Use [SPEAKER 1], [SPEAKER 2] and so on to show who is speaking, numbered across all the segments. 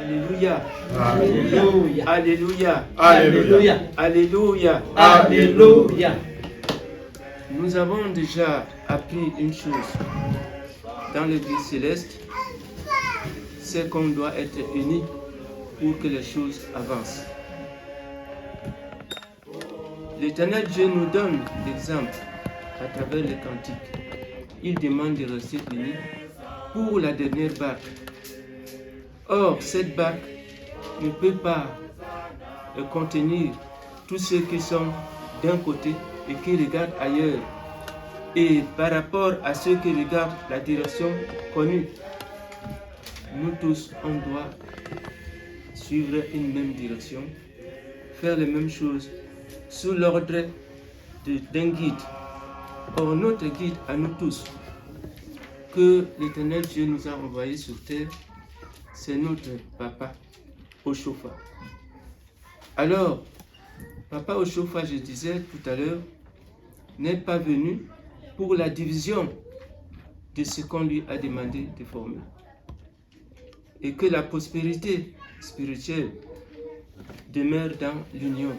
[SPEAKER 1] Alléluia.
[SPEAKER 2] Alléluia.
[SPEAKER 1] Alléluia.
[SPEAKER 2] Alléluia.
[SPEAKER 1] Alléluia.
[SPEAKER 2] Alléluia.
[SPEAKER 1] Nous avons déjà appris une chose dans l'Église céleste, c'est qu'on doit être unis pour que les choses avancent. L'Éternel Dieu nous donne l'exemple à travers les cantiques. Il demande de rester unis pour la dernière barque. Or, cette barque ne peut pas contenir tous ceux qui sont d'un côté et qui regardent ailleurs. Et par rapport à ceux qui regardent la direction connue, nous tous, on doit suivre une même direction, faire les mêmes choses sous l'ordre d'un guide. Or, notre guide à nous tous, que l'Éternel Dieu nous a envoyé sur terre, c'est notre Papa Oshofa. Alors, Papa Oshofa, je disais tout à l'heure, n'est pas venu pour la division de ce qu'on lui a demandé de former. Et que la prospérité spirituelle demeure dans l'union,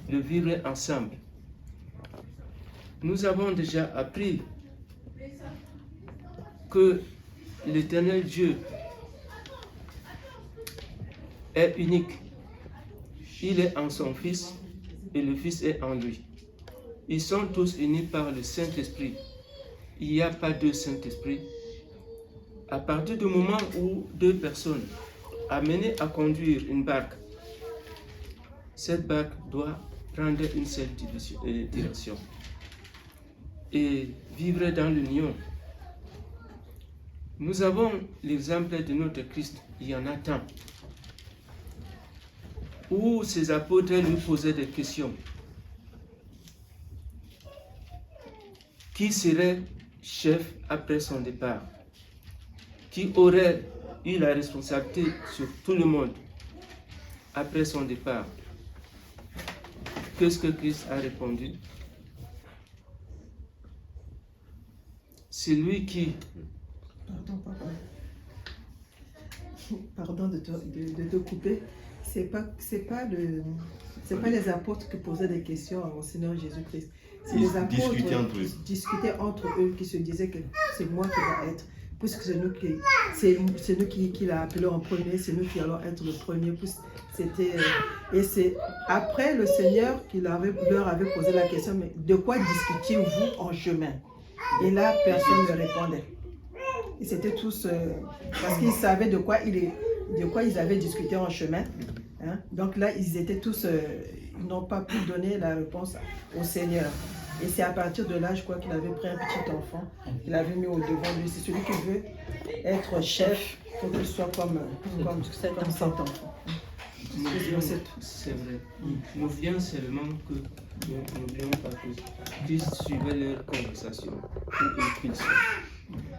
[SPEAKER 1] le vivre ensemble. Nous avons déjà appris que l'Éternel Dieu est unique. Il est en son Fils et le Fils est en lui. Ils sont tous unis par le Saint-Esprit. Il n'y a pas deux Saint-Esprit. À partir du moment où deux personnes amenées à conduire une barque, cette barque doit prendre une seule direction et vivre dans l'union. Nous avons l'exemple de notre Christ, il y en a tant, où ses apôtres lui posaient des questions. Qui serait chef après son départ? Qui aurait eu la responsabilité sur tout le monde après son départ? Qu'est-ce que Christ a répondu? C'est lui qui...
[SPEAKER 3] Pardon de te couper. C'est pas les apôtres qui posaient des questions au Seigneur Jésus-Christ. C'est les apôtres qui discutaient entre eux, qui se disaient que c'est moi qui va être, puisque c'est nous qui l'a appelé en premier, c'est nous qui allons être le premier. Et c'est après le Seigneur qui leur avait posé la question, mais de quoi discutiez-vous en chemin? Et là, personne ne répondait. Ils étaient tous, parce qu'ils savaient de quoi ils avaient discuté en chemin. Hein? Donc là, ils étaient tous, ils n'ont pas pu donner la réponse au Seigneur. Et c'est à partir de là, je crois qu'il avait pris un petit enfant, il avait mis au devant de lui. C'est celui qui veut être chef, il faut qu'il soit comme cet enfant.
[SPEAKER 1] C'est vrai. Nous vient seulement que nous n'oublions pas que Christ suivait leur conversation où ils sont.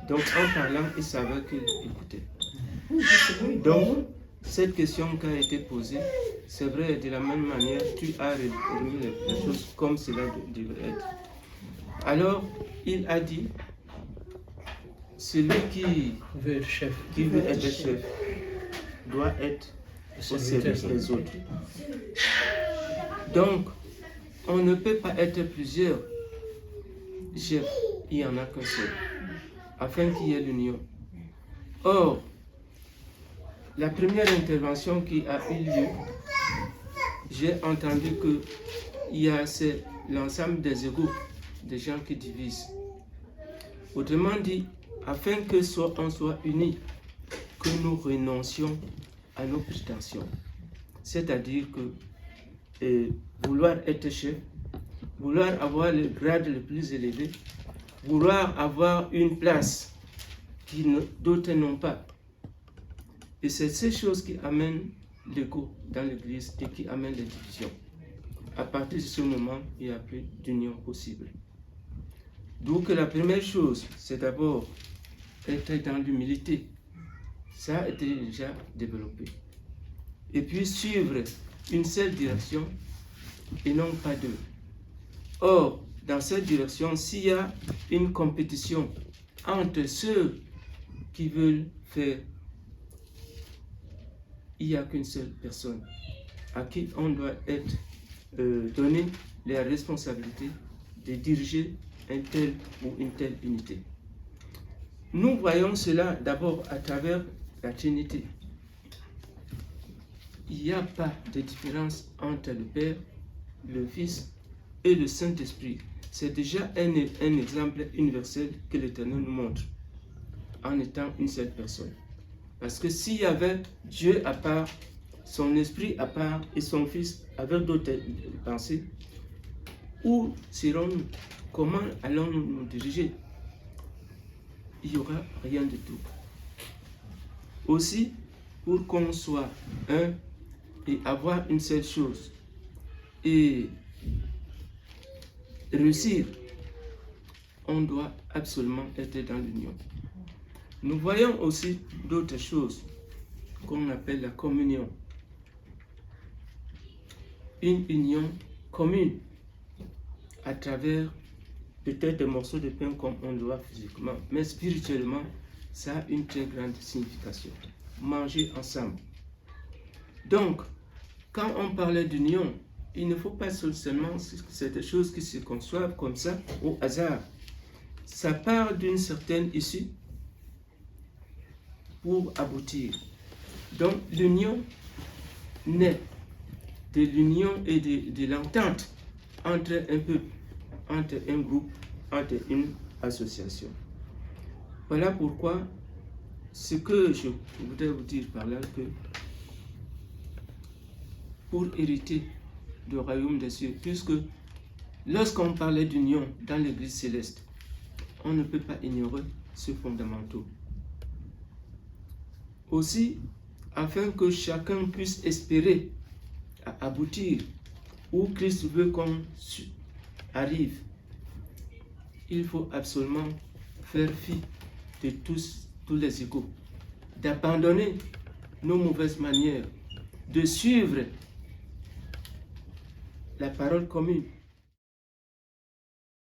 [SPEAKER 1] Donc en parlant, ils savaient qu'ils écoutaient. Donc, cette question qui a été posée, c'est vrai, de la même manière, tu as résumé les choses comme cela devrait être. Alors, il a dit, celui qui veut être chef doit être au service des autres. Donc, on ne peut pas être plusieurs chefs, il n'y en a qu'un seul, afin qu'il y ait l'union. Or, la première intervention qui a eu lieu, j'ai entendu qu'il y a l'ensemble des égos, des gens qui divisent. Autrement dit, afin que on soit unis, que nous renoncions à nos prétentions. C'est-à-dire que vouloir être chef, vouloir avoir le grade le plus élevé, vouloir avoir une place que d'autres n'ont pas. Et c'est ces choses qui amènent l'ego dans l'église et qui amènent les divisions. À partir de ce moment, il n'y a plus d'union possible. Donc la première chose, c'est d'abord être dans l'humilité. Ça a été déjà développé. Et puis suivre une seule direction et non pas deux. Or, dans cette direction, s'il y a une compétition entre ceux qui veulent faire il n'y a qu'une seule personne à qui on doit être donné les responsabilités de diriger un tel ou une telle unité. Nous voyons cela d'abord à travers la Trinité. Il n'y a pas de différence entre le Père, le Fils et le Saint-Esprit. C'est déjà un exemple universel que l'Éternel nous montre en étant une seule personne. Parce que s'il y avait Dieu à part, son esprit à part et son Fils avec d'autres pensées, où serons-nous? Comment allons-nous nous diriger? Il n'y aura rien du tout. Aussi, pour qu'on soit un et avoir une seule chose et réussir, on doit absolument être dans l'union. Nous voyons aussi d'autres choses qu'on appelle la communion. Une union commune à travers peut-être des morceaux de pain comme on le voit physiquement, mais spirituellement, ça a une très grande signification. Manger ensemble. Donc, quand on parlait d'union, il ne faut pas seulement que c'est des choses qui se conçoivent comme ça au hasard. Ça part d'une certaine issue pour aboutir. Donc, l'union naît de l'union et de l'entente entre un peuple, entre un groupe, entre une association. Voilà pourquoi ce que je voudrais vous dire par là, que pour hériter du royaume des cieux, puisque lorsqu'on parlait d'union dans l'Église céleste, on ne peut pas ignorer ce fondamentaux. Aussi, afin que chacun puisse espérer à aboutir où Christ veut qu'on arrive, il faut absolument faire fi de tous les égaux, d'abandonner nos mauvaises manières, de suivre la parole commune